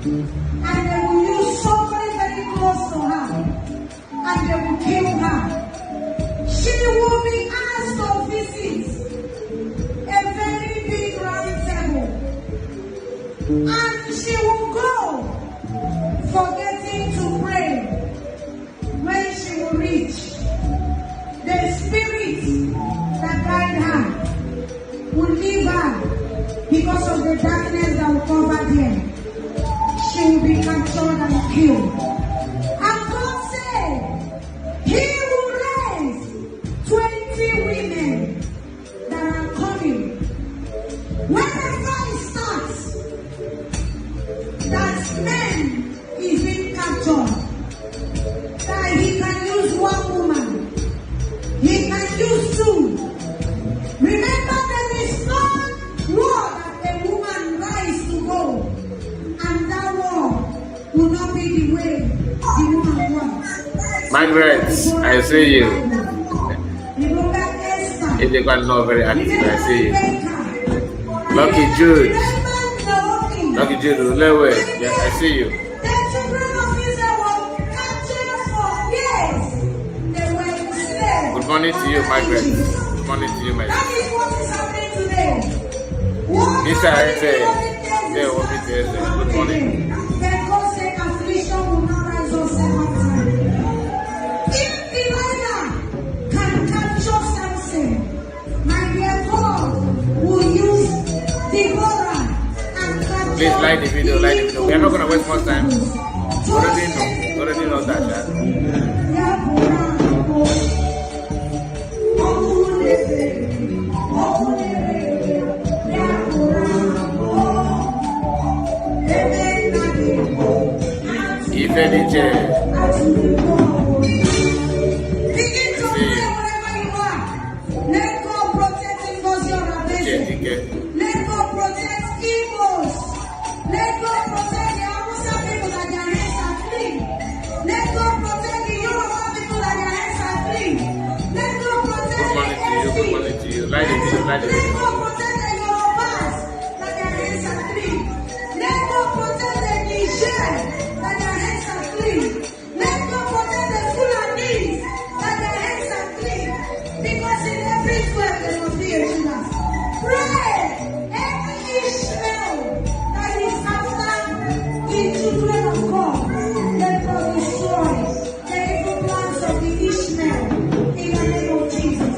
and they will use somebody very close to her, and they will kill her. She will be asked to visit a very big round table, and she will go forgetting to pray. When she will reach, the spirit that guide her will leave her because of the darkness that will cover them. She will be captured and killed. And God said, He will raise 20 women that are coming. Whenever it starts, that man is being captured, that he can use one woman, he can use two. Remember, there is no war that a woman rise to go, and that war will not be the way the woman wants. Margaret, I see you. If you got not very active, I see you. Lucky Jude. Lucky Jude, Ulewe. Yeah, I see you. Good morning to you, Margaret. Good morning to you, my sister. Mr. Hente, there will be there. Good morning. If Elijah can capture Samson, my dear God will use Deborah and capture. Please like the video, like the video. We are not going to waste more time. Already know that. If any Begin to pray wherever you are. Let God protect invasion of business. Let God protect evils. Let God protect the Hausa people that their hands are clean. Let God protect the Yoruba people that their hands are clean. Let God protect the good morning to you. Like the video, like the Let video. God protect the Yorubas that their hands are clean. Let God protect the Niger that their hands are clean. Let God protect the Sudanese that their hands are clean. Because in every square there must be a Judas. Pray! Every Ishmael that is after the children of God, let God destroy the evil plans of the Ishmael in the name of Jesus.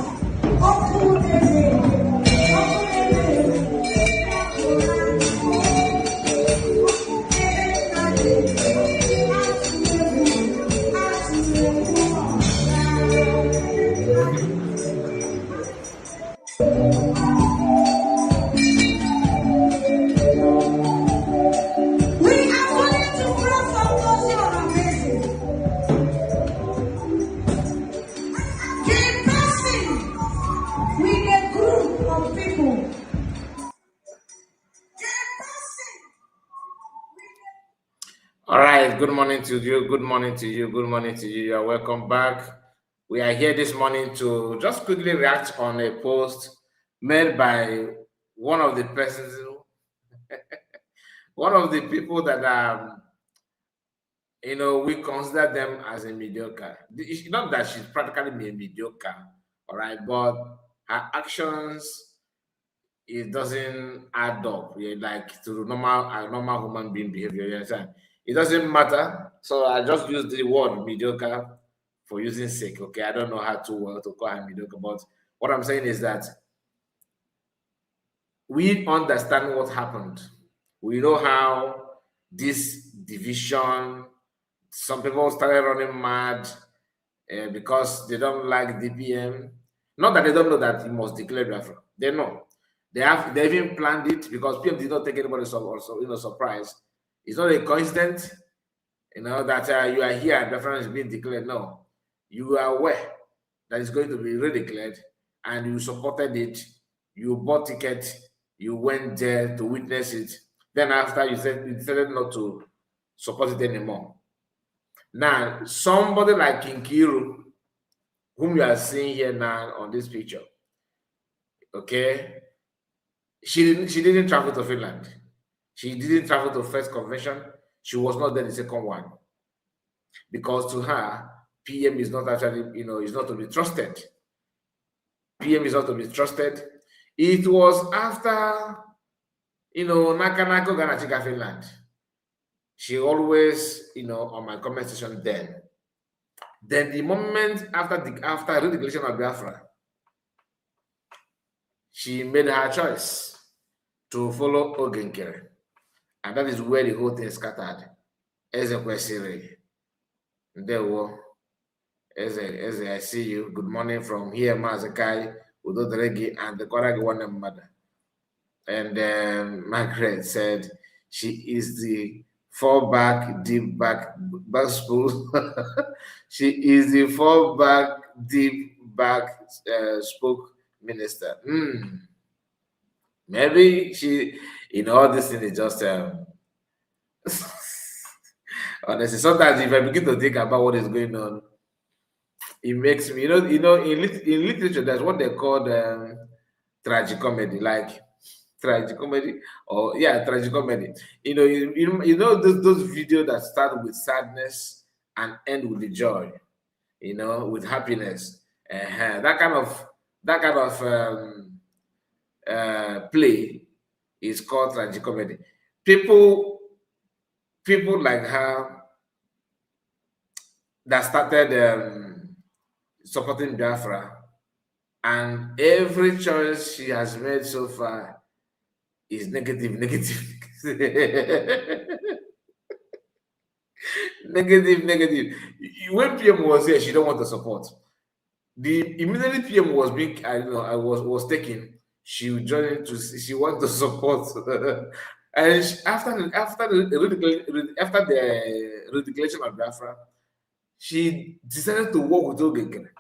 All right, good morning to you. Good morning to you. Good morning to you. You are welcome back. We are here this morning to just quickly react on a post made by one of the persons, one of the people that we consider them as a mediocre. It's not that she's practically a mediocre, all right, but her actions, it doesn't add up. Like to normal human being behavior. You understand? It doesn't matter. So I just use the word mediocre for using sake. Okay, I don't know how to call her mediocre, but what I'm saying is that we understand what happened. We know how this division. Some people started running mad because they don't like DPM. Not that they don't know that he must declare Biafra. They know. They even planned it because PM did not take anybody surprise. It's not a coincidence, that you are here and Biafra is being declared. No, you are aware that it's going to be redeclared, and you supported it. You bought ticket. You went there to witness it. Then after you decided not to support it anymore. Now, somebody like Kinkiru, whom you are seeing here now on this picture, okay, she didn't travel to Finland. She didn't travel to First Convention. she was not there the second one. Because to her, PM is not actually, is not to be trusted. PM is not to be trusted. It was after, Nakanako Ganachika Finland. She always, on my comment section then. Then the moment after the declaration of Biafra, she made her choice to follow Ogenkere. And that is where the whole thing scattered. Ezekwesiri. There were. Eze, I see you. Good morning from here, Mazakai, Udodregi, and the Koragi one mother. And Margaret said she is the fallback, deep back spool. She is the fallback, deep back spoke minister. Maybe she, all this thing is just honestly. Sometimes if I begin to think about what is going on, it makes me, in literature, there's what they call tragicomedy, like tragicomedy, or tragicomedy. Those videos that start with sadness and end with the joy, with happiness. That kind of play is called tragicomedy. People like her that started supporting Biafra, and every choice she has made so far is negative. Negative. When PM was here, she don't want to support. The immediately PM was being, I was taken. She joined she wanted to support, and after the redirection of Biafra, she decided to work with Ogenkere.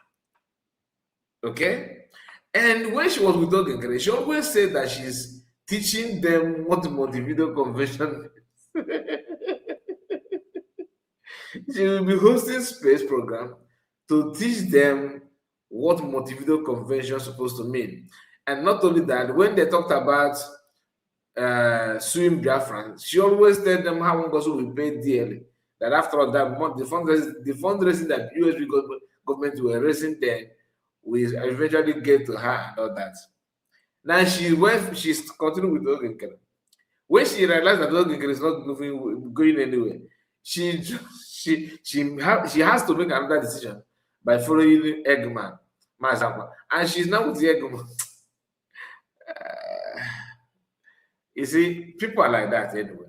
Okay, and when she was with Ogenkere, she always said that she's teaching them what Montevideo Convention is. She will be hosting space program to teach them what Montevideo Convention is supposed to mean. And not only that, when they talked about suing Biafran, she always told them how Ngozi will pay dearly. That after all that month, the fundraising that USB government were raising then will eventually get to her and all that. Now she's continuing with Ogenkere. When she realized that Ogenkere is not going anywhere, she has to make another decision by following Eggman, Mazakwa, and she's now with the Eggman. You see, people are like that anyway.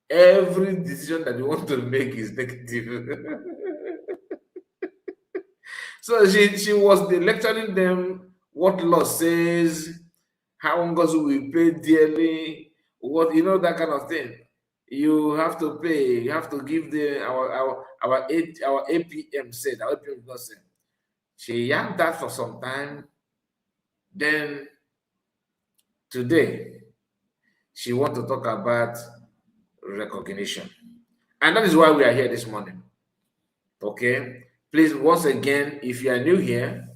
Every decision that you want to make is negative. So she was lecturing them what law says, how Ngozi will pay dearly, that kind of thing. You have to pay. You have to give our APM said. Our APM not said. She yanked that for some time. Then today, she want to talk about recognition, and that is why we are here this morning. Okay, please, once again, if you are new here,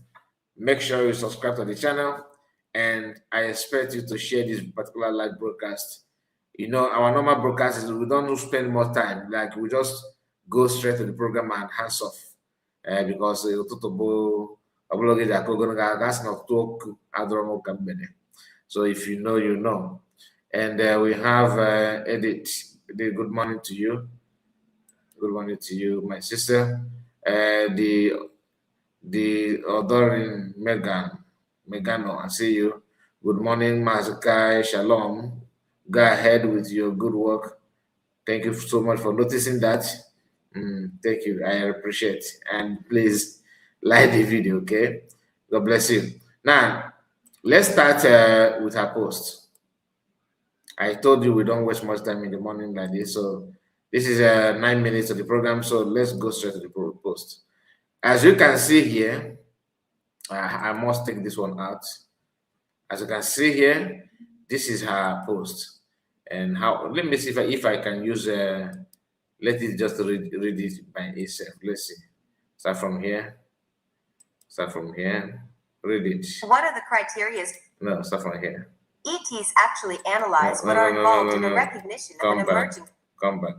make sure you subscribe to the channel, and I expect you to share this particular live broadcast. Our normal broadcast is we don't spend more time, like we just go straight to the program and hands off, because so if you know, you know. And we have Edith. Good morning to you. Good morning to you, my sister. The adoring Megano, I see you. Good morning, Mazakai. Shalom. Go ahead with your good work. Thank you so much for noticing that. Thank you. I appreciate. And please like the video, okay? God bless you. Now, let's start with our post. I told you we don't waste much time in the morning like this. So this is 9 minutes of the program. So let's go straight to the post. As you can see here, I must take this one out. As you can see here, this is her post. And let me see if I can use, let it just read it by itself. Let's see. Start from here. Read it. What are the criteria? No, start from here. ETs actually analyze what are involved in the recognition of an emerging. Come back.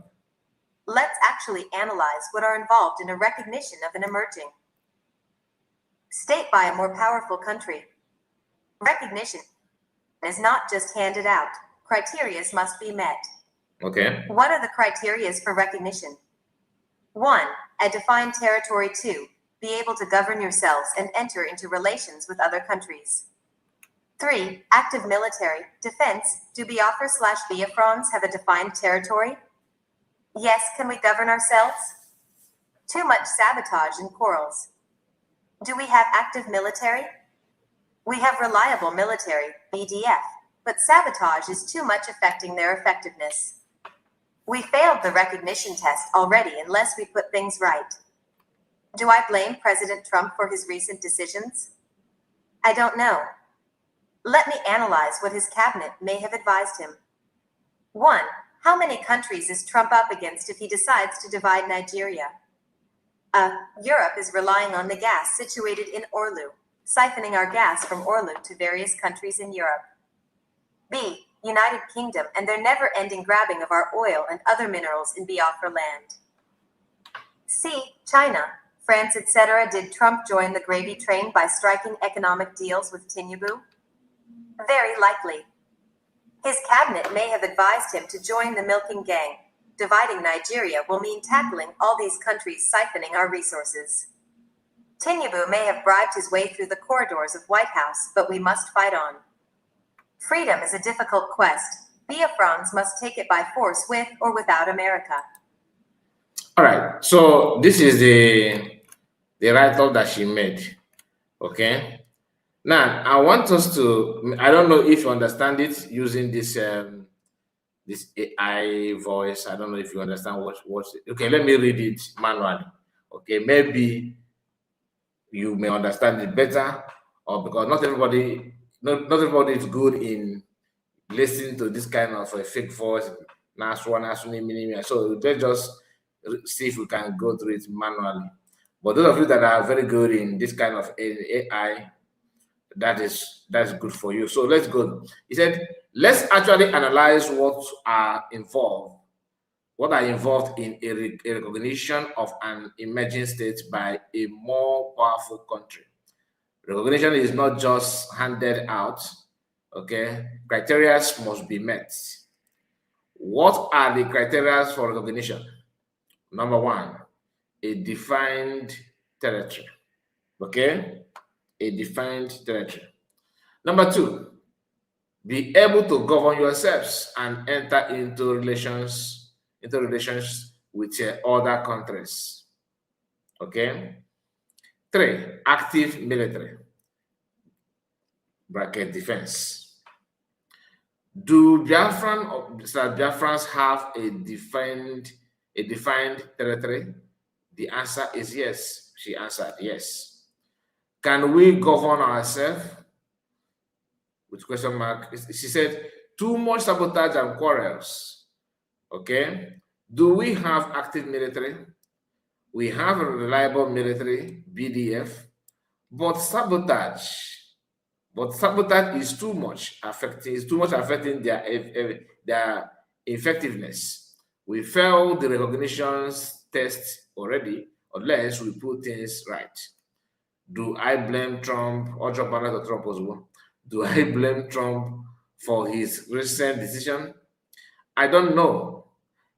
Let's actually analyze what are involved in a recognition of an emerging state by a more powerful country. Recognition is not just handed out. Criteria must be met. Okay. What are the criteria for recognition? 1. A defined territory. 2. Be able to govern yourselves and enter into relations with other countries. 3. Active military defense. Do Biafra/Biafrans have a defined territory? Yes. Can we govern ourselves? Too much sabotage and quarrels. Do we have active military? We have reliable military, BDF, but sabotage is too much affecting their effectiveness. We failed the recognition test already unless we put things right. Do I blame President Trump for his recent decisions? I don't know. Let me analyze what his cabinet may have advised him. 1. How many countries is Trump up against if he decides to divide Nigeria? Europe is relying on the gas situated in Orlu, siphoning our gas from Orlu to various countries in Europe. B. United Kingdom and their never-ending grabbing of our oil and other minerals in Biafra land. C. China, France, etc. Did Trump join the gravy train by striking economic deals with Tinubu? Very likely. His cabinet may have advised him to join the milking gang. Dividing Nigeria will mean tackling all these countries siphoning our resources. Tinubu may have bribed his way through the corridors of White House, but we must fight on. Freedom is a difficult quest. Biafrans must take it by force with or without America. All right. So this is the write-up that she made. Okay. Now I want us to. I don't know if you understand it using this this AI voice. I don't know if you understand what. Okay, let me read it manually. Okay, maybe you may understand it better, or because not everybody is good in listening to this kind of a fake voice. So let's just see if we can go through it manually. But those of you that are very good in this kind of AI, that's good for you. So let's go. He said, let's actually analyze what are involved in a recognition of an emerging state by a more powerful country. Recognition is not just handed out. Okay, criteria must be met. What are the criteria for recognition? Number 1, a defined territory. Okay, a defined territory. Number 2, be able to govern yourselves and enter into relations with other countries. Okay. 3, active military (bracket defense). Do Biafrans have a defined territory? The answer is yes. She answered yes. Can we govern ourselves? With question mark. She said, too much sabotage and quarrels. Okay. Do we have active military? We have a reliable military, BDF, but sabotage is too much affecting their effectiveness. We failed the recognition test already unless we put things right. Do I blame Trump or Trump as well? Do I blame Trump for his recent decision? I don't know.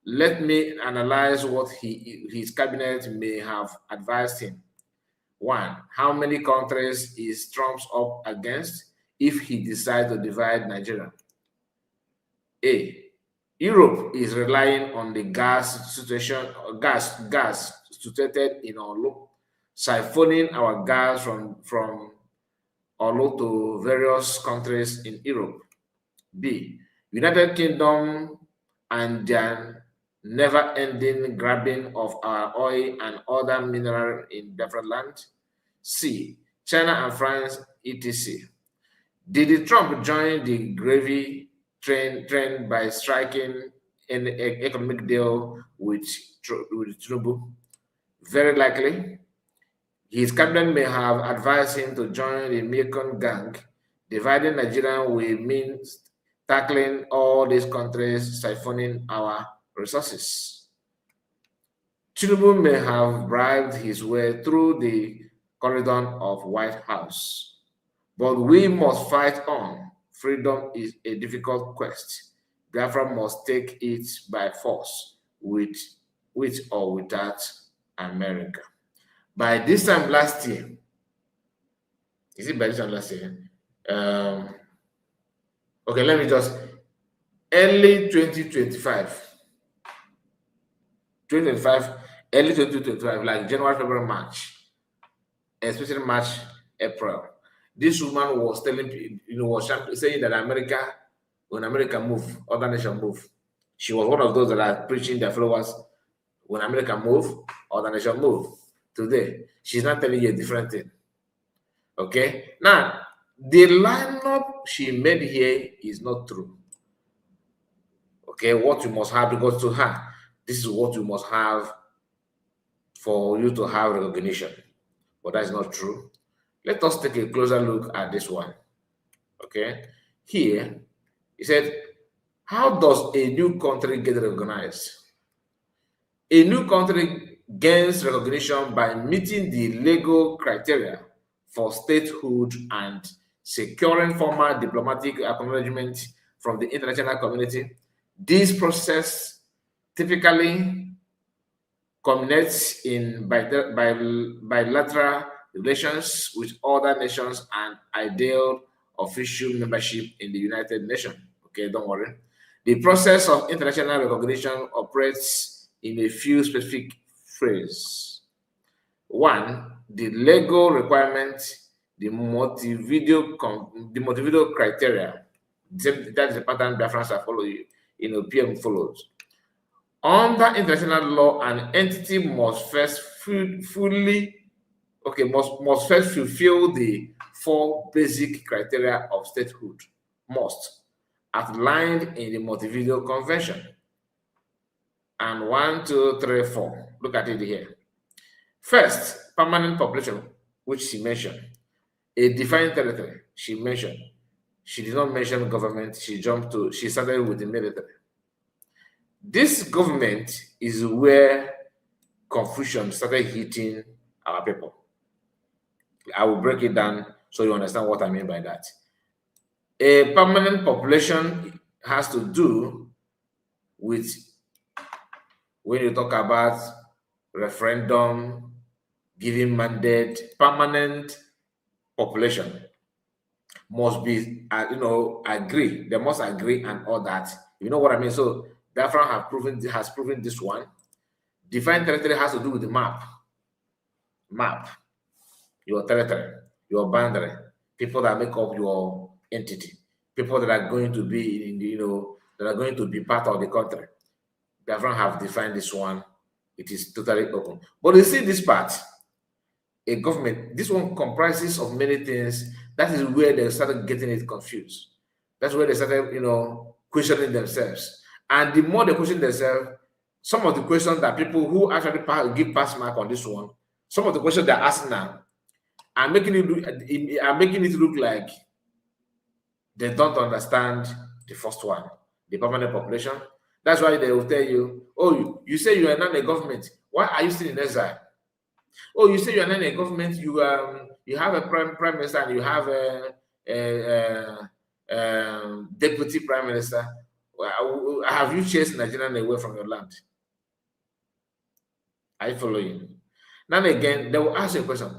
Let me analyze what his cabinet may have advised him. 1, how many countries is Trump up against if he decides to divide Nigeria? A, Europe is relying on the gas situated in Orlu, siphoning our gas from Orlu to various countries in Europe. B, United Kingdom and their never-ending grabbing of our oil and other mineral in different lands. C, China and France, etc. Did Trump join the gravy train by striking an economic deal with Tinubu? Very likely. His cabinet may have advised him to join the Mekong gang. Dividing Nigeria will mean tackling all these countries, siphoning our resources. Tinubu may have bribed his way through the corridor of White House, but we must fight on. Freedom is a difficult quest. Biafra must take it by force, with or without America. By this time last year, is it by this time last year? Okay, let me just early 2025. 2025, early 2025, like January, February, March, especially March, April. This woman was telling, was saying that when America move, other nation move. She was one of those that are preaching their followers, when America move, other nation move. Today, she's not telling you a different thing. Okay? Now, the lineup she made here is not true. Okay, what you must have, because to her, this is what you must have for you to have recognition. But that's not true. Let us take a closer look at this one. Okay, here he said, how does a new country get recognized? A new country gains recognition by meeting the legal criteria for statehood and securing formal diplomatic acknowledgement from the international community. This process typically culminates in bilateral relations with other nations and ideal official membership in the United Nations. Okay, don't worry. The process of international recognition operates in a few specific phrases. One, the legal requirement, the Montevideo criteria. That is the pattern Biafrans are following. PM follows. Under international law, an entity must first must first fulfill the 4 basic criteria of statehood, outlined in the Montevideo Convention. And 1, 2, 3, 4. Look at it here. First, permanent population, which she mentioned. A defined territory, she mentioned. She did not mention government. She started with the military. This government is where confusion started hitting our people. I will break it down so you understand what I mean by that. A permanent population has to do with, when you talk about referendum, giving mandate, permanent population must be, agree. They must agree and all that. You know what I mean? So Biafra has proven this one. Defined territory has to do with the map. Your territory, your boundary, people that make up your entity, people that are going to be in that are going to be part of the country. Biafra have defined this one. It is totally open. But you see this part, a government, this one comprises of many things. That is where they started getting it confused. That's where they started, questioning themselves. And the more they question themselves, some of the questions that people who actually give pass mark on this one, some of the questions they're asking now are making it look like they don't understand the first one, the permanent population. That's why they will tell you, oh, you say you are not a government. Why are you still in exile? Oh, you say you are not a government. You have a prime minister and you have a deputy prime minister. Have you chased Nigerian away from your land? Are you following? Now again, they will ask you a question.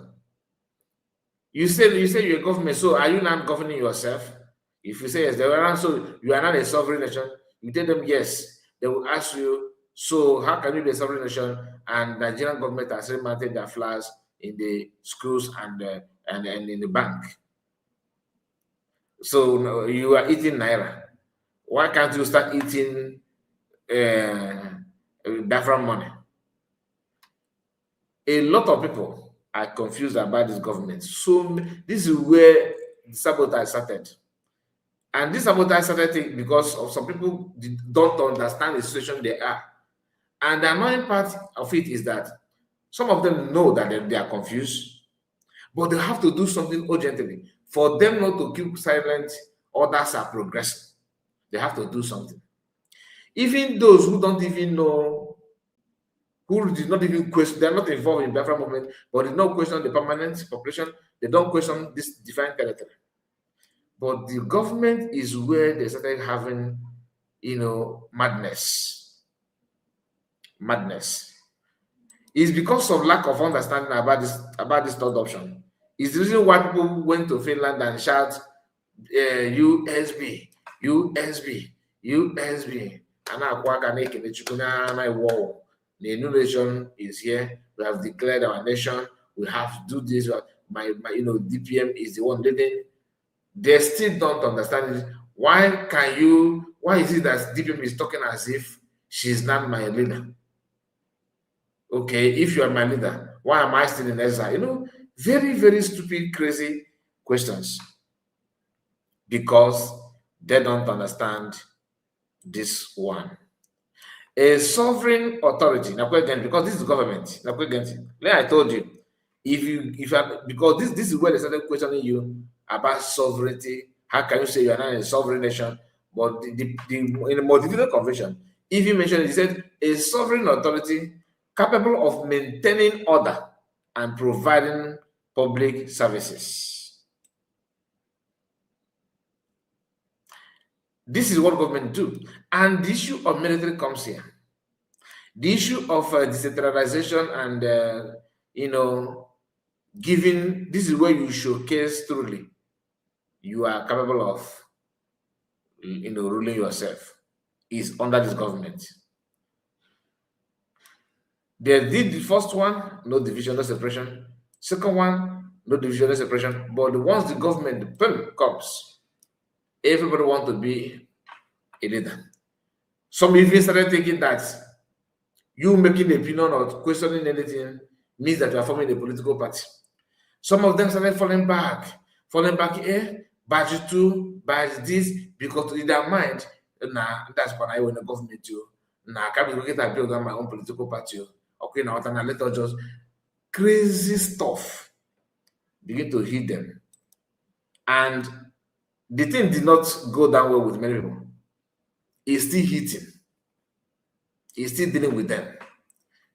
You say you're a government, so are you not governing yourself? If you say yes, they will answer, you are not a sovereign nation. You tell them yes. They will ask you, so how can you be a sovereign nation and Nigerian government has mounted their flags in the schools and in the bank? So you are eating naira. Why can't you start eating Biafran money? A lot of people are confused about this government. So this is where the sabotage started. And this sabotage started because of some people don't understand the situation they are. And the annoying part of it is that some of them know that they are confused, but they have to do something urgently. For them not to keep silent, others are progressing. They have to do something. Even those who don't even know who did not even question, they're not involved in Biafra movement, but did not question the permanent population. They don't question this defined territory. But the government is where they started having, madness. Madness. It's because of lack of understanding about this third option. It's the reason why people went to Finland and shout USB, USB, USB. And the new nation is here. We have declared our nation. We have to do this. DPM is the one leading. They still don't understand it. Why is it that DPM is talking as if she's not my leader? Okay, if you are my leader, why am I still in exile? Very, very stupid, crazy questions. Because they don't understand this one. A sovereign authority, because this is government. Like I told you, because this is where they started questioning you about sovereignty. How can you say you are not a sovereign nation? But in the Montevideo Convention, if you mentioned it, he said a sovereign authority capable of maintaining order and providing public services. This is what government do. And the issue of military comes here. The issue of decentralization and, giving, this is where you showcase truly you are capable of, ruling yourself, is under this government. They did the first one, no division, no separation. Second one, no division, no separation. But once the government comes, everybody wants to be a leader. Some even started thinking that you making an opinion or questioning anything means that you are forming a political party. Some of them started falling back here, badge 2, badge this, because in their mind, that's what I want the government to. I can't be looking at build on my own political party. Okay, now let us just crazy stuff begin to hit them. And the thing did not go down well with many people. It's still hitting. It's still dealing with them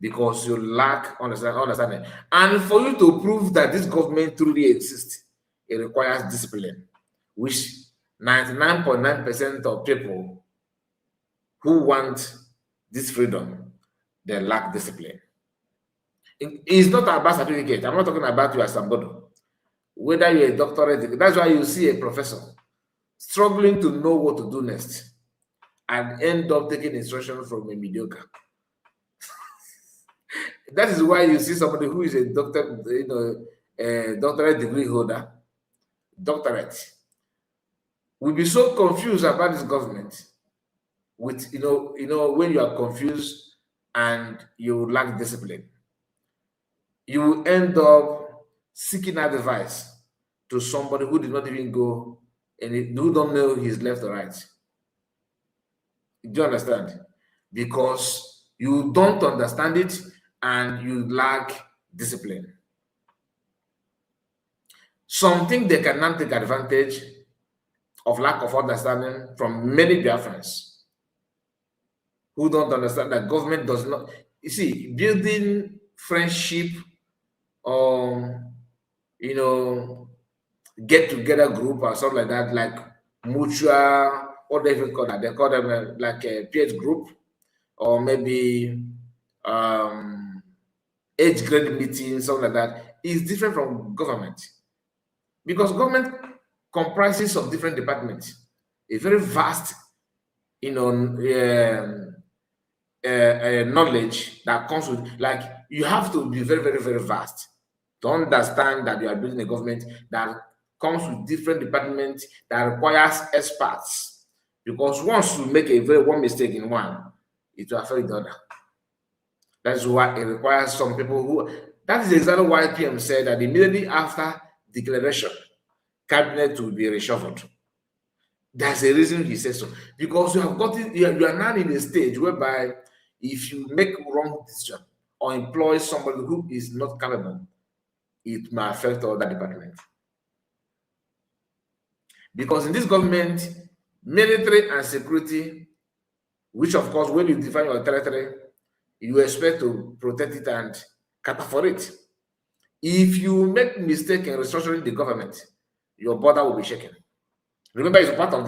because you lack understanding. And for you to prove that this government truly exists, it requires discipline, which 99.9% of people who want this freedom, they lack discipline. It's not about certificate. I'm not talking about you as somebody. Whether you're a doctorate, that's why you see a professor struggling to know what to do next and end up taking instruction from a mediocre. That is why you see somebody who is a doctor, a doctorate degree holder, doctorate, will be so confused about this government with, when you are confused and you lack discipline, you will end up seeking advice to somebody who did not even go and who don't know his left or right. Do you understand? Because you don't understand it and you lack discipline. Some think they cannot take advantage of lack of understanding from many Biafrans who don't understand that government does not. You see, building friendship or, get together group or something like that, like mutual, what they even call that? They call them like a peer group or maybe age grade meeting, something like that, is different from government. Because government comprises of different departments, a very vast, knowledge that comes with, like, you have to be very, very, very vast to understand that you are building a government that comes with different departments that requires experts. Because once you make one mistake in one, it will affect the other. That's why it requires some people who. That is exactly why PM said that immediately after declaration, cabinet will be reshuffled. That's a reason he says so. Because you have got it, you are now in a stage whereby if you make wrong decision or employ somebody who is not capable, it may affect all that department. Because in this government, military and security, which of course, when you define your territory, You expect to protect it and cater for it. If you make mistake in restructuring the government, your border will be shaken. Remember, it's part of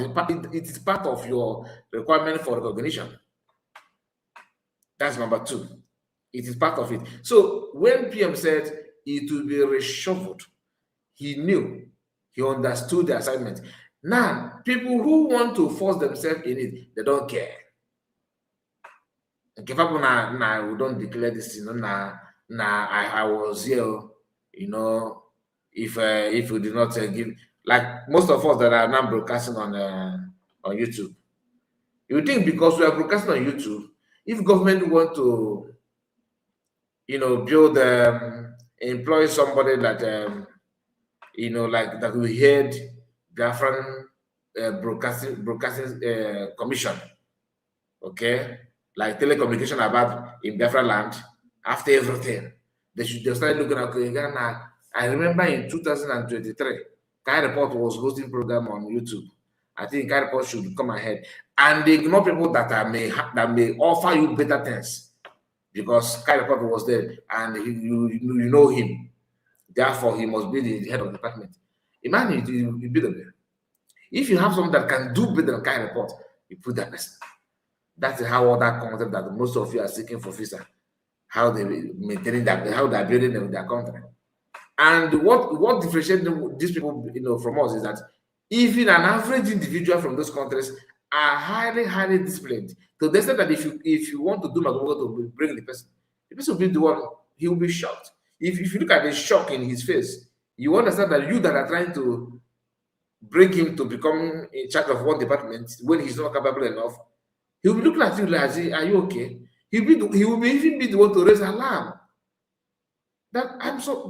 it is part of your requirement for recognition. That's number two. It is part of it. So when PM said it will be reshuffled, he knew, he understood the assignment. Now, people who want to force themselves in it, they don't care. Okay, people now we don't declare this, I was here, if we did not give, like most of us that are now broadcasting on YouTube, you think because we are broadcasting on YouTube, if government want to, build, employ somebody that, like that we heard Biafran broadcasting commission, okay, like telecommunication about in Biafra land. After everything, they started looking at Ghana. I remember in 2023, Kai Report was hosting program on YouTube. I think Kai Report should come ahead and they ignore people that may offer you better things, because Kai Report was there and you know him. Therefore, he must be the head of the department. Imagine you be there. If you have someone that can do better than Kai Report, you put that person. That's how all that concept that most of you are seeking for visa, how they maintaining that, how they're building their country. And what differentiates these people, from us is that even an average individual from those countries are highly, highly disciplined. To the extent that if you want to do Magogo to bring the person will be the one, he will be shocked. If you look at the shock in his face, you understand that you that are trying to bring him to become in charge of one department when he's not capable enough, he will be looking at you like, are you okay? He will even be the one to raise alarm. That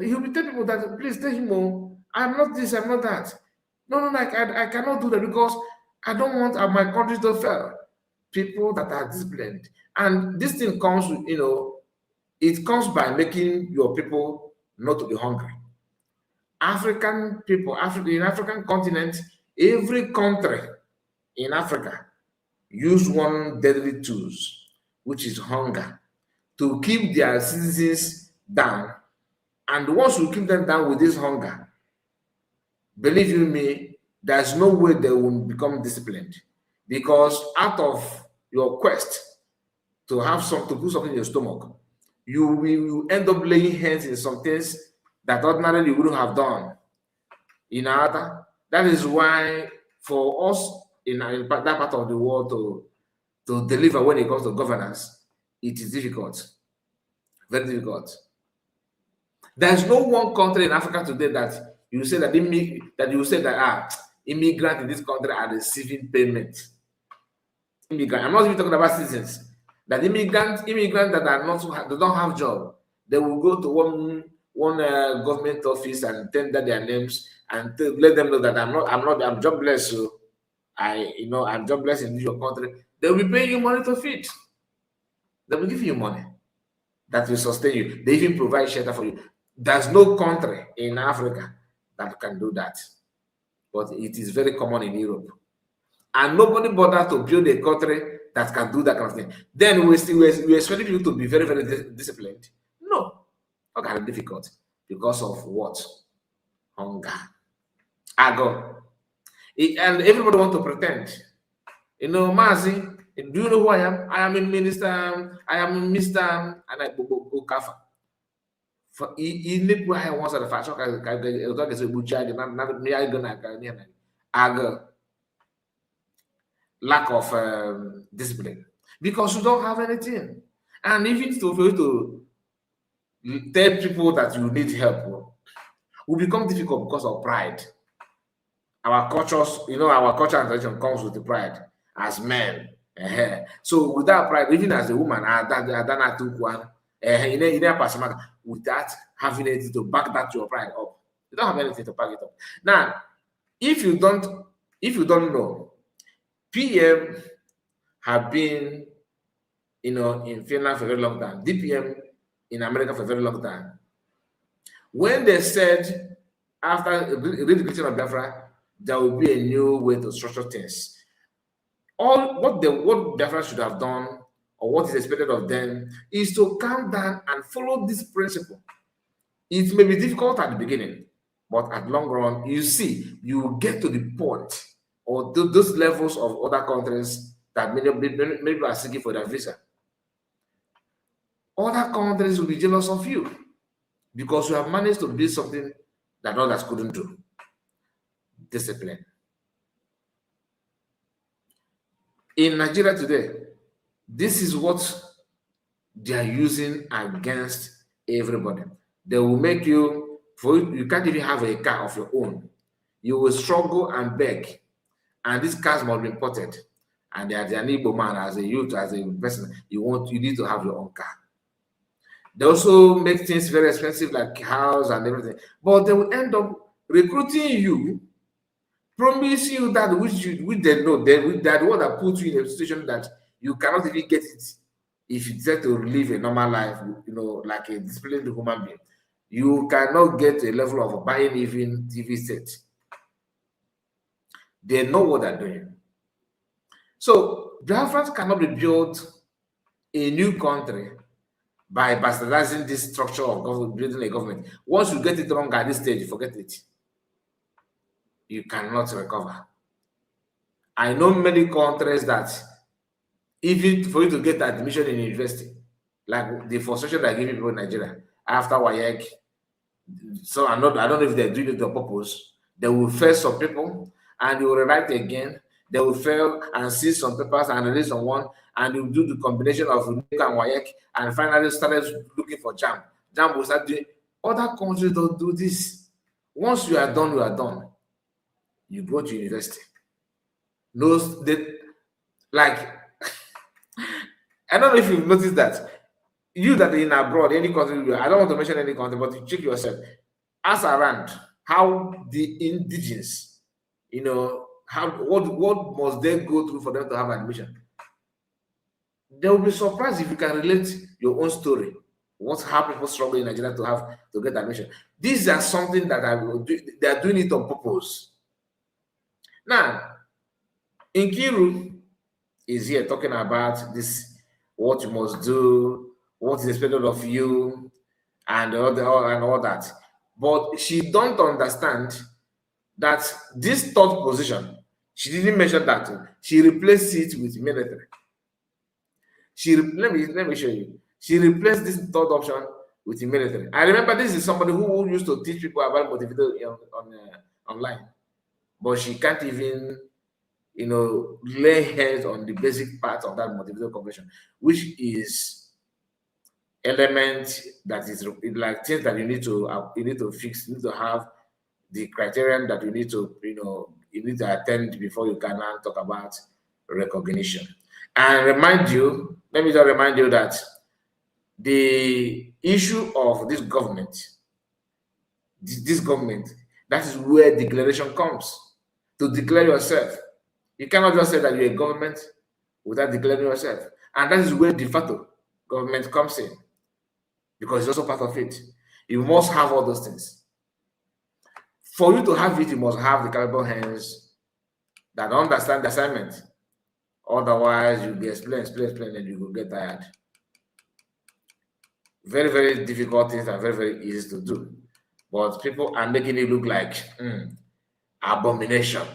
he'll be telling people that, please tell him, oh, I'm not this, I'm not that. No, I cannot do that because I don't want my country to fail. People that are disciplined. And this thing comes, it comes by making your people not to be hungry. African people, in African continent, every country in Africa use one deadly tools, which is hunger, to keep their citizens down. And once you keep them down with this hunger, believe you me, there's no way they will become disciplined. Because out of your quest to put something in your stomach, you will end up laying hands in some things that ordinarily you wouldn't have done. That is why for us in that part of the world to deliver when it comes to governance, it is difficult. Very difficult. There's no one country in Africa today that you say that immigrants in this country are receiving payment. Immigrant. I'm not even talking about citizens. That immigrants that are not, they don't have job, they will go to one government office and tender their names and let them know that I'm jobless. So I'm jobless in your country. They will be paying you money to feed. They will give you money that will sustain you. They even provide shelter for you. There's no country in Africa that can do that, but it is very common in Europe. And nobody bothered to build a country that can do that kind of thing. Then we expect you to be very, very disciplined. No, not kind of difficult because of what? Hunger. Ago. And everybody want to pretend. Mazi, do you know who I am? I am a minister. I am Mr. And I Okafa. For ini pun I want to fashion lack of discipline because you don't have anything, and even for you to tell people that you need help will become difficult because of pride. Our cultures, our culture and tradition comes with the pride as men. So without pride, even as a woman, without having anything to back that your pride up, you don't have anything to back it up. Now, if you don't know, PM have been, in Finland for a very long time, DPM in America for a very long time. When they said after redeclaration of Biafra, there will be a new way to structure things. What Biafra should have done, or what is expected of them is to calm down and follow this principle. It may be difficult at the beginning, but at long run, you see, you will get to the point or those levels of other countries that many people are seeking for their visa. Other countries will be jealous of you because you have managed to build something that others couldn't do. Discipline. In Nigeria today, this is what they are using against everybody. They will make you, you can't even have a car of your own. You will struggle and beg, and these cars must be imported. And as an Igbo man, as a youth, as a person, you need to have your own car. They also make things very expensive, like house and everything. But they will end up recruiting you, promise you that which they know, that the one that puts you in a situation that you cannot even get it if you decide to live a normal life, like a disciplined human being. You cannot get a level of buying even TV set. They know what they're doing. So Biafrans cannot be built a new country by bastardizing this structure of government, building a government. Once you get it wrong at this stage, forget it. You cannot recover. I know many countries that even for you to get admission in university, like the frustration that I give people in Nigeria after WAEC, so I don't know if they're doing it on purpose. They will fail some people and they will rewrite again. They will fail and see some papers and release on one, and you do the combination of NECO and WAEC, and finally started looking for JAM. JAM will start doing. Other countries don't do this. Once you are done, you are done. You go to university. No, like I don't know if you've noticed that. You that are in abroad, any country, I don't want to mention any country, but you check yourself. Ask around how the indigenous, what must they go through for them to have admission? They will be surprised if you can relate your own story. How people struggle in Nigeria to get admission. These are something that they are doing it on purpose. Now, Nkiru is here talking about this, what you must do, what is expected of you, and all that. But she don't understand that this third position, she didn't mention that. She replaced it with military. Let me show you. She replaced this third option with the military. I remember this is somebody who used to teach people about motivator online, but she can't even lay hands on the basic part of that motivator conversion, which is element that is like things that you need to fix. You need to have the criterion that you need to attend before you can now talk about recognition. And let me just remind you that the issue of this government, that is where declaration comes. To declare yourself. You cannot just say that you're a government without declaring yourself. And that is where de facto government comes in, because it's also part of it. You must have all those things. For you to have it, you must have the capable hands that understand the assignment. Otherwise, you'll be explain, and you will get tired. Very, very difficult things and very, very easy to do. But people are making it look like abomination.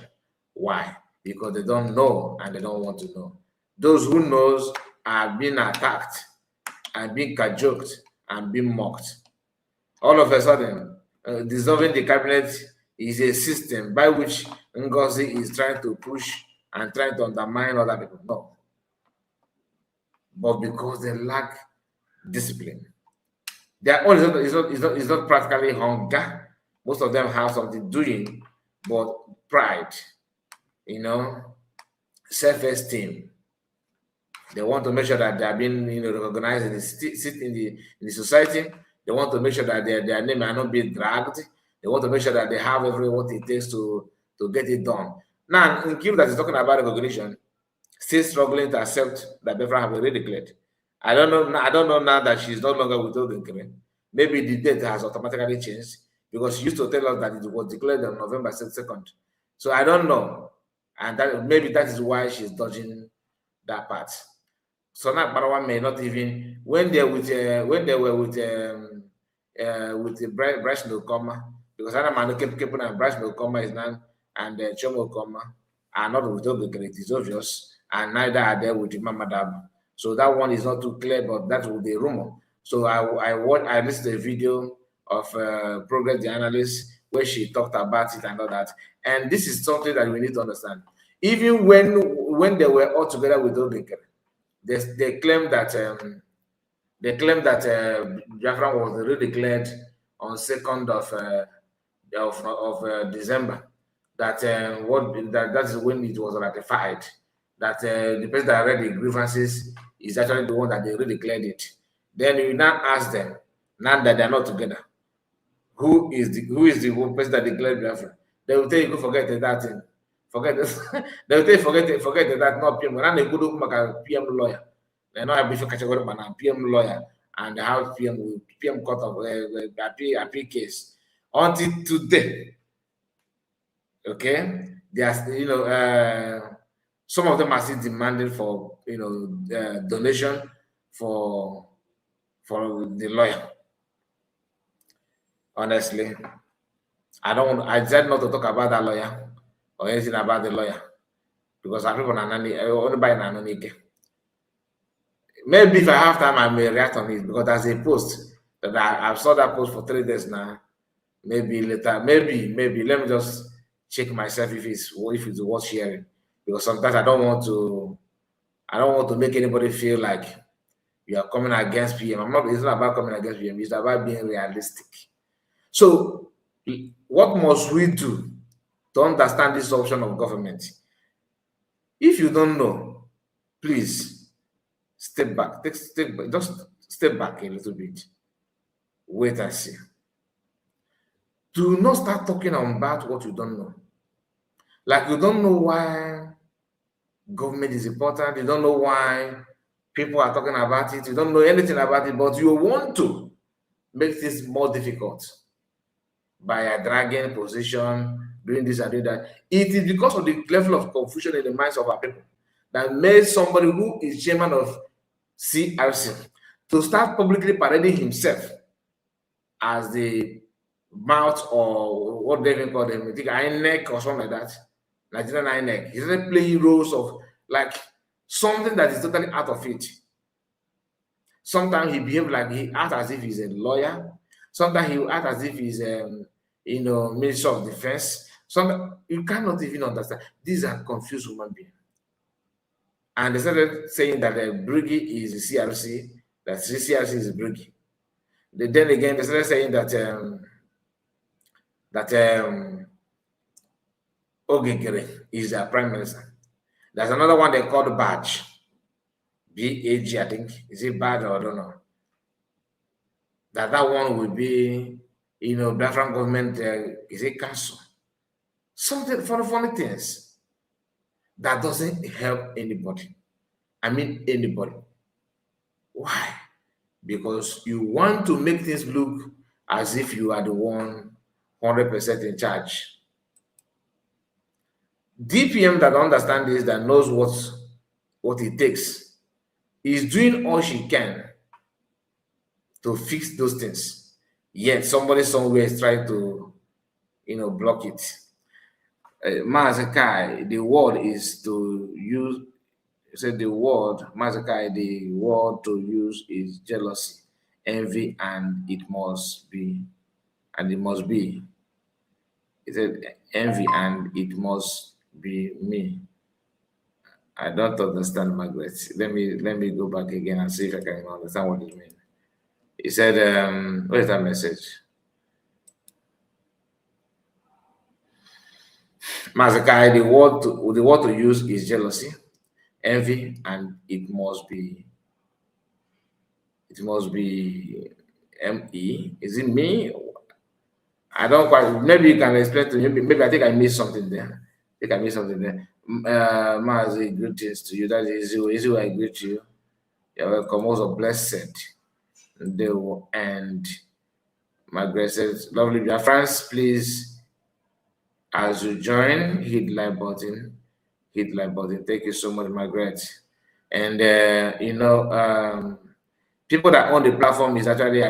Why? Because they don't know and they don't want to know. Those who knows are being attacked and being cajoled and being mocked. All of a sudden, dissolving the cabinet is a system by which Ngozi is trying to push and trying to undermine other people. No. But because they lack discipline. Their own is not practically hunger. Most of them have something doing, but pride, self-esteem. They want to make sure that they are being recognized in the society. They want to make sure that their name are not being dragged. They want to make sure that they have what it takes to get it done. Now, in Kim that is talking about recognition, still struggling to accept that Biafra have already declared. I don't know now that she's no longer with Ogenkere. Maybe the date has automatically changed, because she used to tell us that it was declared on November 2nd. So I don't know. And maybe that is why she's dodging that part. Sona Barawa may not even when they were with the Bryce no comma, because Anna Man kept and Bryce no comma is now, and Chomo comma are not with the great, it's obvious, and neither are there with Mama Dab. So that one is not too clear, but that will be a rumor. So I listened to a video of Progress the analyst where she talked about it and all that. And this is something that we need to understand. Even when they were all together with Odinker, they claimed that Biafra was redeclared on 2nd of December. That that is when it was ratified. That the person that read the grievances is actually the one that they redeclared it. Then you now ask them, now that they're not together, who is the one person that declared Biafra? They will tell you, go forget that thing. Forget this. They will tell you, forget that, not PM. When they go to PM lawyer. They know I category man, PM lawyer, and how PM court of appeal case. Until today, okay, there's some of them are still demanding for donation for the lawyer. Honestly, I said not to talk about that lawyer or anything about the lawyer because our people are only buying anonymity. Maybe if I have time, I may react on it because there's a post that I've saw that post for 3 days now. Maybe later, maybe let me just check myself if it's worth sharing, because sometimes I don't want to make anybody feel like you are coming against PM. It's not about coming against PM, it's about being realistic. So what must we do to understand this option of government? If you don't know, please step back, just step back a little bit, wait and see. Do not start talking about what you don't know. Like you don't know why government is important, you don't know why people are talking about it, you don't know anything about it, but you want to make this more difficult by a dragging position, doing this and doing that. It is because of the level of confusion in the minds of our people that made somebody who is chairman of CRC to start publicly parading himself as the mouth, or what they even call them, I think INEC or something like that, Nigerian INEC. He's not playing roles of like something that is totally out of it. Sometimes he behaves like he acts as if he's a lawyer. Sometimes he will act as if he's Minister of Defense. Sometimes you cannot even understand. These are confused human beings. And they started saying that Briggy is the CRC, that CRC is Briggy. Then again, they started saying that Ogegere is their prime minister. There's another one they called Badge. BAG, I think. Is it bad or I don't know? That one will be, Biafran government, is it council? Something funny things that doesn't help anybody. I mean anybody. Why? Because you want to make things look as if you are the one 100% in charge. DPM that understands this, that knows what it takes, is doing all she can to fix those things. Yet somebody somewhere is trying to, block it. Mazakai, the word is to use. Said the word Mazakai, the word to use is jealousy, envy, and it must be. It said envy and it must be me. I don't understand, Margaret. Let me go back again and see if I can understand what it means. He said, what is that message? Mazakai, the word to use is jealousy, envy, and it must be me. Is it me? I don't quite. Maybe you can explain to me. Maybe I think I missed something there. Mazi, greetings to you. That is easy. I greet you. You're welcome. Also blessed. They will end. Margaret says, lovely dear friends, please, as you join, hit like button. Thank you so much, Margaret. And people that own the platform is actually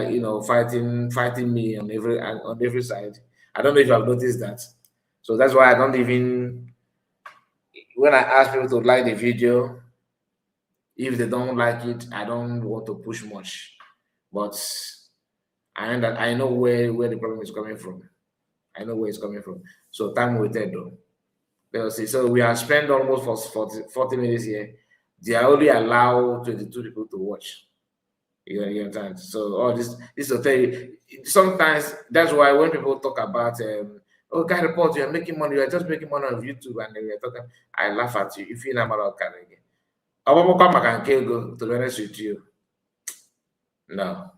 fighting me on every side. I don't know if you have noticed that. So that's why I don't even, when I ask people to like the video, if they don't like it, I don't want to push much. But I know where the problem is coming from. I know where it's coming from. So time will tell though. They'll see. So we have spent almost for 40 minutes here. They are only allow 22 people to watch. You understand? So all this will tell you. Sometimes that's why when people talk about oh, guy report, you are making money, you are just making money on YouTube, and then we are talking, I laugh at you if you know about again. I won't come back and kill go, to be honest with you. No.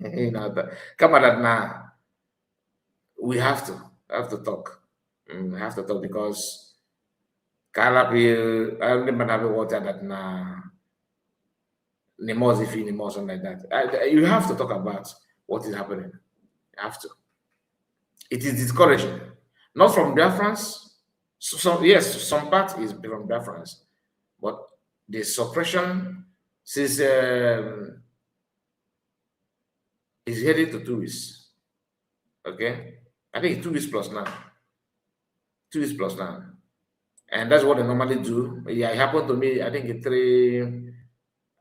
You know that. Come on that now. We have to talk. We have to talk because I only man have water that na Nemos something like that. You have to talk about what is happening. You have to. It is discouraging. Not from Biafrans. Yes, some part is from Biafrans, but the suppression since is headed to 2 weeks. Okay, I think 2 weeks plus now. 2 weeks plus now, and that's what they normally do. Yeah, it happened to me. I think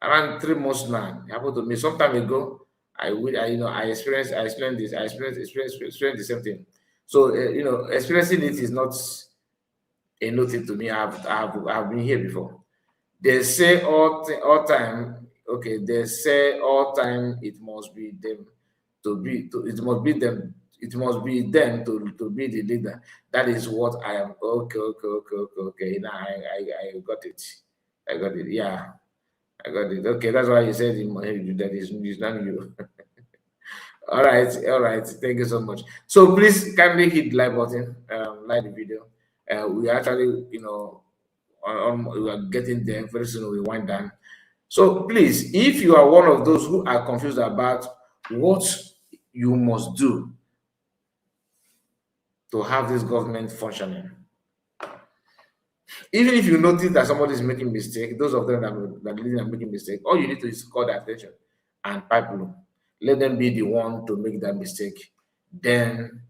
around 3 months now. It happened to me some time ago. I experienced the same thing. So experiencing it is not a new thing to me. I've been here before. They say all time. Okay, they say all time. It must be them it must be them. It must be them to be the leader. That is what I am. Okay. Now I got it. I got it. Yeah, I got it. Okay, that's why you said that is not you. All right. Thank you so much. So please kindly hit the like button, like the video. We actually, we are getting there very soon. We wind down. So please, if you are one of those who are confused about what you must do to have this government functioning, even if you notice that somebody is making mistake, those of them that leading are making mistake, all you need to is call their attention and pipe them. Let them be the one to make that mistake. Then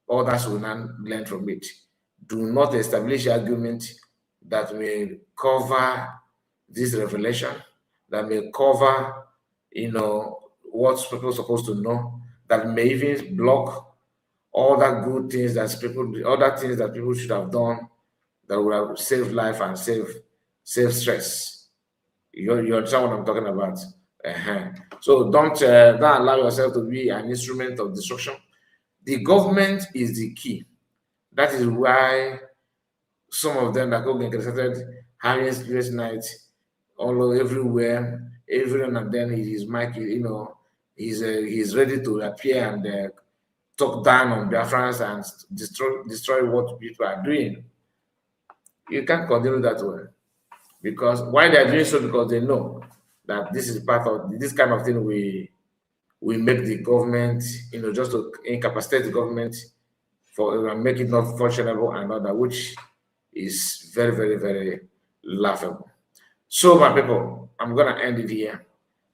others will not learn from it. Do not establish argument that may cover this revelation, that may cover, what people are supposed to know, that may even block all that good things other things that people should have done that would have saved life and save stress. You understand what I'm talking about? So don't allow yourself to be an instrument of destruction. The government is the key. That is why some of them that go get started having sleepless nights all over everywhere, everyone, and then his mic, he's ready to appear and talk down on Biafrans and destroy what people are doing. You can't continue that way. Because why they are doing so? Because they know that this is part of this kind of thing. We make the government, just to incapacitate the government for make it not functionable and all that, which is very, very, very laughable. So, my people, I'm gonna end it here.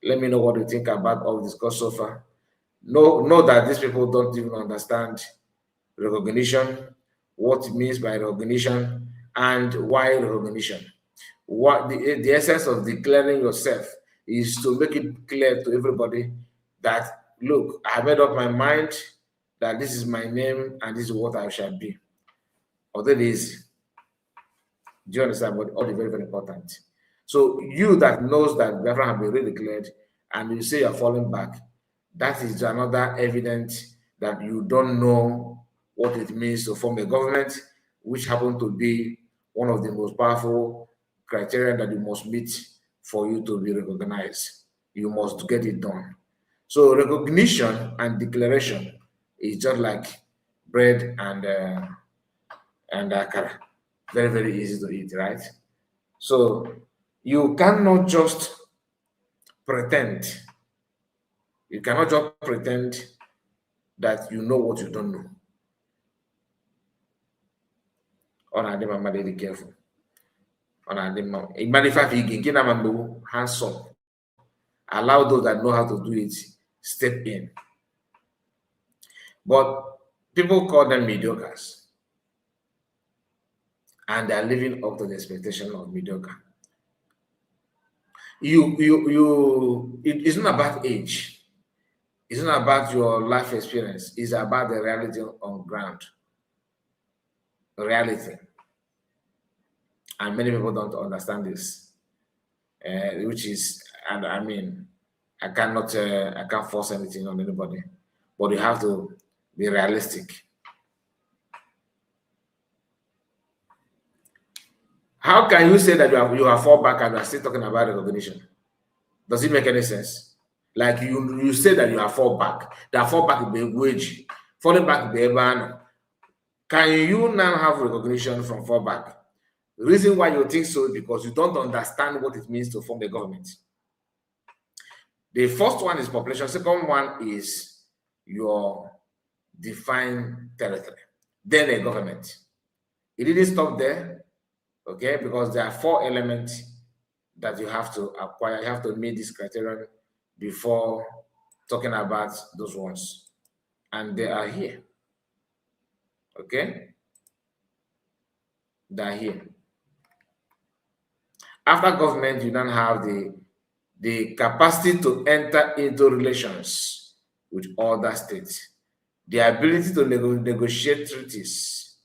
Let me know what you think about all discussed so far. Know that these people don't even understand recognition, what it means by recognition, and why recognition. What the essence of declaring yourself is to make it clear to everybody that, look, I made up my mind that this is my name and this is what I shall be. Although it is, do you understand? But all the very, very important. So you that knows that Biafra have been redeclared and you say you're falling back, that is another evidence that you don't know what it means to form a government, which happen to be one of the most powerful criteria that you must meet for you to be recognized. You must get it done. So recognition and declaration is just like bread and akara. Very, very easy to eat, right? So you cannot just pretend. You cannot just pretend that you know what you don't know. On Adema, be careful. hands-on. Allow those that know how to do it step in. But people call them mediocres, and they are living up to the expectation of mediocre. It's not about age. It's not about your life experience. It's about the reality on ground. Reality. And many people don't understand this, which is, and I mean, I can't force anything on anybody, but you have to be realistic. How can you say that you are fallback and you are still talking about recognition? Does it make any sense? Like you say that you are fallback, that fallback is wage, falling back the ban. Can you now have recognition from fallback? The reason why you think so is because you don't understand what it means to form a government. The first one is population. Second one is your defined territory. Then a government. It didn't stop there, okay? Because there are 4 elements that you have to acquire. You have to meet this criterion before talking about those ones. And they are here, okay? They are here. After government, you don't have the capacity to enter into relations with other states, the ability to negotiate treaties,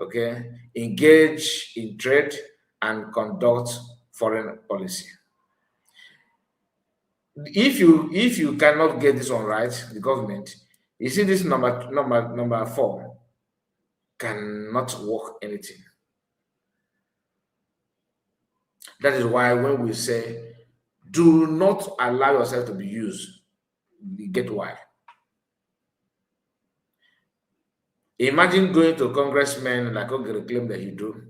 okay, engage in trade and conduct foreign policy. If you cannot get this one right, the government, you see this number 4 cannot work anything. That is why when we say, do not allow yourself to be used, you get why. Imagine going to a congressman like Oge claim that you do.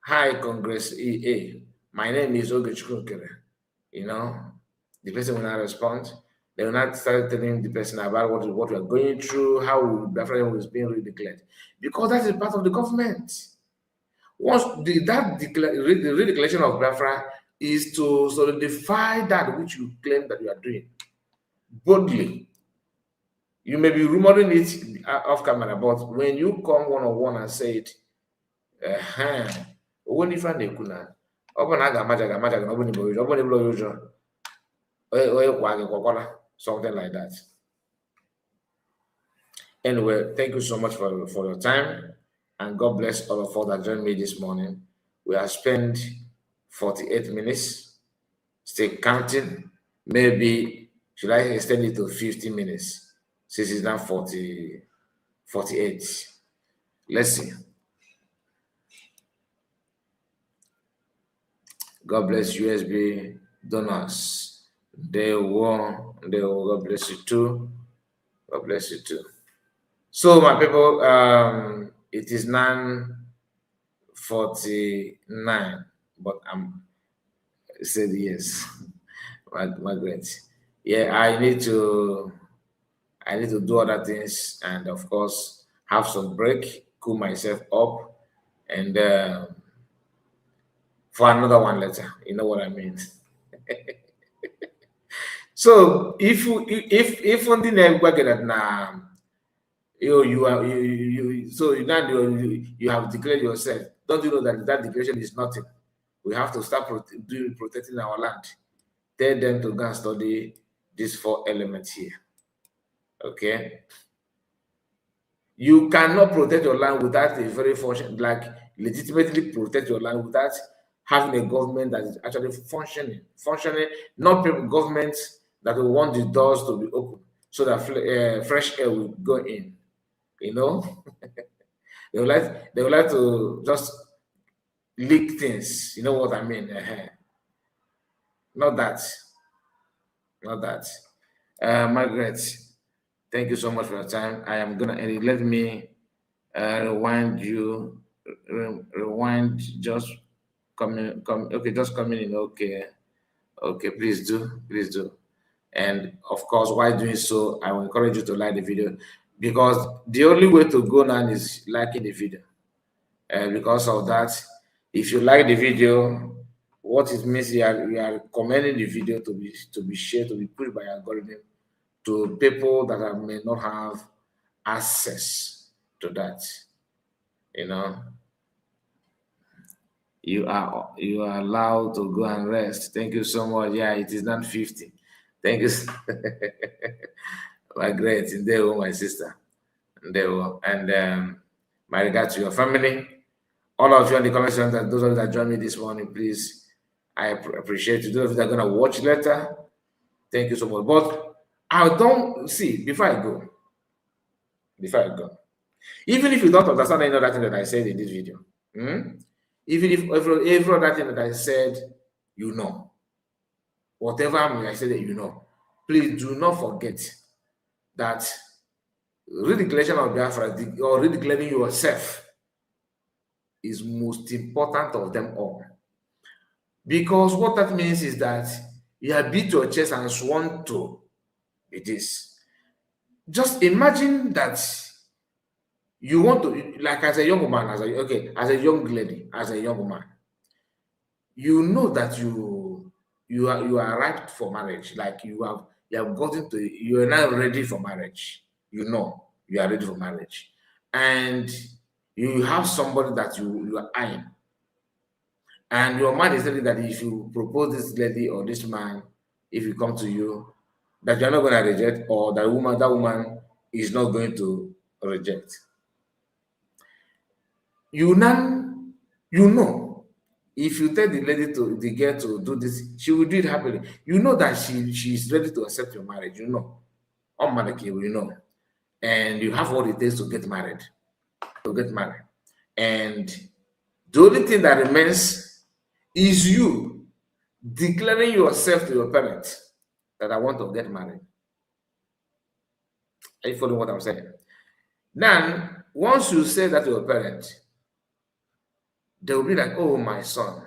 Hi, Congress EA. My name is Oge Chukwukere. You know, the person will not respond. They will not start telling the person about what we are going through, how Biafra was being redeclared. Because that is part of the government. Once the redeclaration of Biafra is to solidify that which you claim that you are doing boldly. You may be rumoring it off camera, but when you come one-on-one and say it, something like that. Anyway, thank you so much for your time, and God bless all of us that joined me this morning. We have spent 48 minutes, still counting. Maybe should I extend it to 50 minutes since it's now 48. Let's see. God bless USB donors. They will. God bless you too. God bless you too. So my people, it is 9:49, but I'm said yes. Margaret. Yeah, I need to do other things, and of course have some break, cool myself up, and for another one later. You know what I mean? So if on the next that now you have declared yourself. Don't you know that declaration is nothing? We have to start protecting our land. Tell them to go and study these 4 elements here. Okay. You cannot protect your land without a very function, like legitimately protect your land without having a government that is actually functioning, not governments that will want the doors to be open so that fresh air will go in. You know, they would like to just leak things. You know what I mean? Not that. Margaret, thank you so much for your time. I am gonna let me rewind you. Rewind. Just come. Okay, just coming in. Okay. Please do. And of course, while doing so, I will encourage you to like the video, because the only way to go now is liking the video. Because of that, If you like the video, what it means you are recommending the video to be shared, to be put by algorithm to people that may not have access to that. You know, you are allowed to go and rest. Thank you so much. Yeah, it is not 50. Thank you. My great, and there my sister, and there and my regards to your family. All of you in the comment section, and those of you that joined me this morning, please, I appreciate you. Those of you that are gonna watch later, thank you so much. But I don't see before I go, even if you don't understand any other thing that I said in this video, even if every other thing that I said, you know, whatever I said that you know, please do not forget that redeclaration of Biafra or redeclaring yourself is most important of them all. Because what that means is that you have beat your chest and sworn to it is. Just imagine that you want to, like as a young man, as a young lady, as a young man, you know that you are ripe for marriage. Like you have gotten to, you are now ready for marriage. You know you are ready for marriage, and you have somebody that you are eyeing, and your mind is telling that if you propose this lady or this man, if he come to you, that you're not going to reject, or that woman is not going to reject. You know, if you tell the girl to do this, she will do it happily. You know that she's ready to accept your marriage. You know, you know, and you have what it takes to get married. And the only thing that remains is you declaring yourself to your parents that I want to get married. Are you following what I'm saying? Now, once you say that to your parents, they will be like, oh, my son,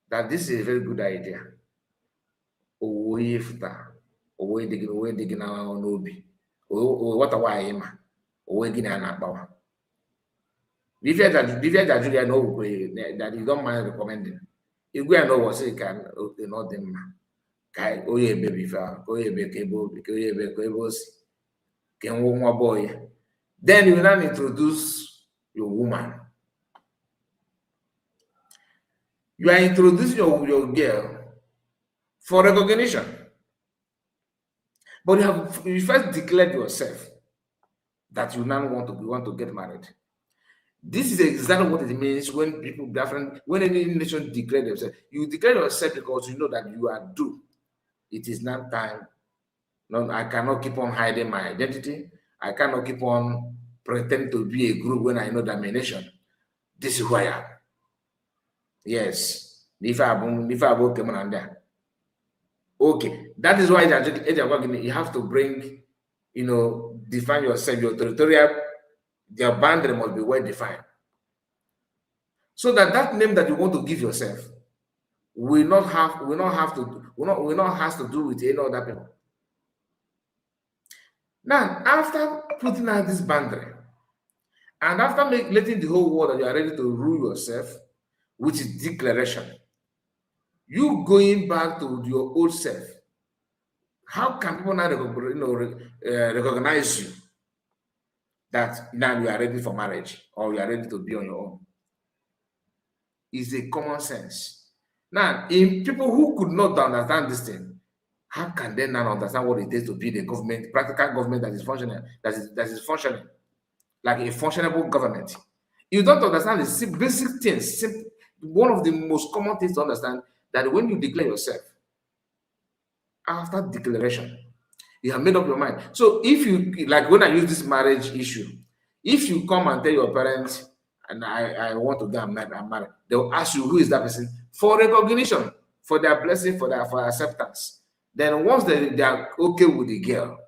that this is a very good idea. That you don't mind recommending. If we are not what say can not them kai oye baby fa oye be kebo can one boy. Then you now introduce your woman. You are introducing your girl for recognition. But you first declared yourself that you now want to get married. This is exactly what it means when when any nation declare themselves. You declare yourself because you know that you are due. It is now time. No, I cannot keep on hiding my identity. I cannot keep on pretending to be a group when I know that my nation. This is who I am. Yes. Okay, that is why you have to bring, define yourself, your territorial, their boundary must be well defined. So that name that you want to give yourself will not have to do with any other people. Now, after putting out this boundary, and after letting the whole world that you are ready to rule yourself, which is declaration, you going back to your old self. How can people now recognize you that now you are ready for marriage or you are ready to be on your own? Is a common sense. Now, in people who could not understand this thing, how can they now understand what it is to be the government, practical government that is functioning, that is functioning like a functionable government? You don't understand the basic things. One of the most common things to understand that when you declare yourself, after declaration, you have made up your mind. So if you, like when I use this marriage issue, if you come and tell your parents, and I want to get married, they'll ask you who is that person for recognition, for their blessing, for acceptance. Then once they are okay with the girl,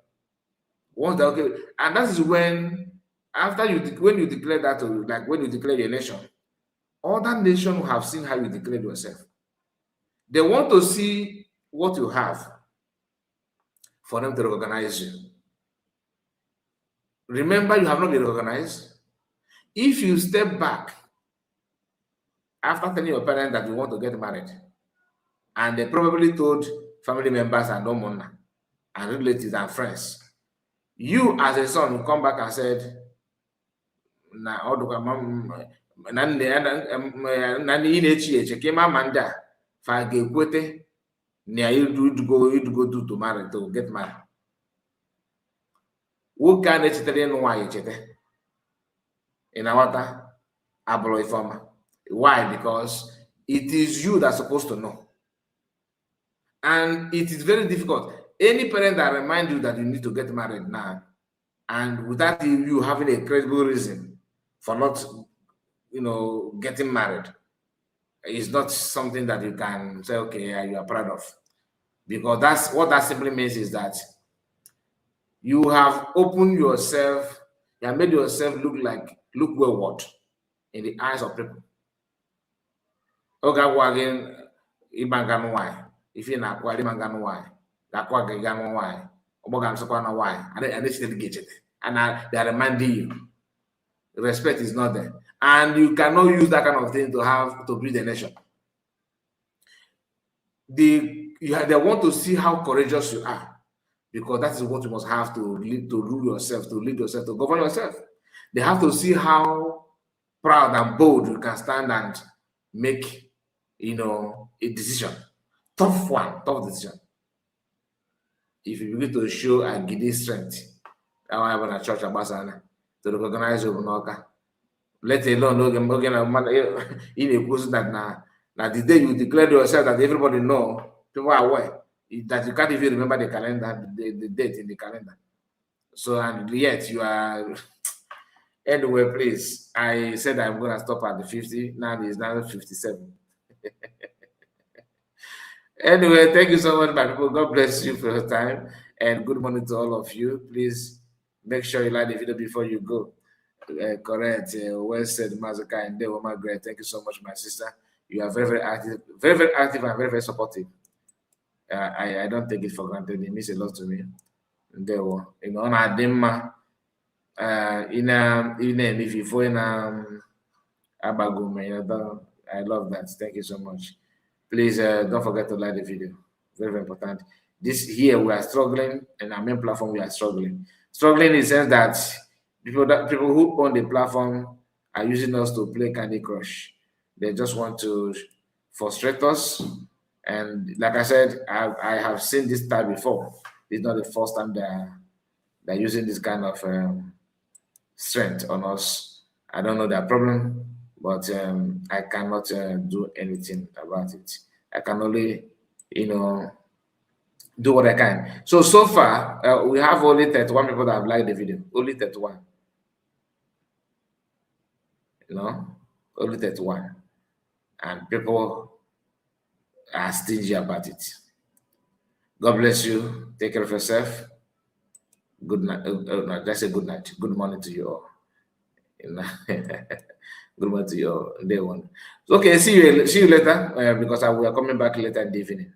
once they're okay, and that is when when you declare that, like when you declare your nation, other nations will have seen how you declared yourself. They want to see what you have for them to recognize you. Remember, you have not been recognized. If you step back after telling your parents that you want to get married, and they probably told family members and omona and relatives and friends, you as a son will come back and said, na ị na-echi eche ka ịma ma ndị a fa ga-ekwete na idugo to marry, to get married. Nwoke a na-echetara ịnụ nwaanyị echete ị na-aghọta abụrụ ifeọma. Why? Because it is you that's supposed to know, and it is very difficult. Any parent that remind you that you need to get married now, and without you having a credible reason for not, getting married, is not something that you can say, okay, you are proud of. Because that's what that simply means, is that you have opened yourself, you have made yourself look wayward in the eyes of people. Okay, again, if you're not quite why, and they are reminding you, respect is not there, and you cannot use that kind of thing to build a nation. They want to see how courageous you are, because that is what you must have to rule yourself, to lead yourself, to govern yourself. They have to see how proud and bold you can stand and make, a decision, tough decision. If you begin to show a giddy strength, I have a church ambassador to recognize you, let alone in a person that now the day you declare yourself that everybody know, people are aware that you can't even remember the calendar, the date in the calendar. So, and yet you are. Anyway, please, I said I'm going to stop at the 50. Now it's now 57. Anyway, thank you so much, my people. God bless you for your time, and good morning to all of you. Please make sure you like the video before you go. Correct. Well said, Mazaka and Dewa Great. Thank you so much, my sister. You are very, very active, and very, very supportive. I don't take it for granted. It means a lot to me. Dewa, on our dimma, if you in Abagum, I love that. Thank you so much. Please don't forget to like the video. Very, very important. This here we are struggling, and our main platform we are struggling. Struggling in the sense that people who own the platform are using us to play Candy Crush. They just want to frustrate us. And like I said, I have seen this type before. It's not the first time they're using this kind of strength on us. I don't know their problem, but I cannot do anything about it. I can only, do what I can. So far, we have only 31 people that have liked the video. Only 31. Only 31. And people are stingy about it. God bless you. Take care of yourself. Good night. No, that's a good night. Good morning to you all. Good morning to you all. Day one. Okay, see you later, because we are coming back later in the evening.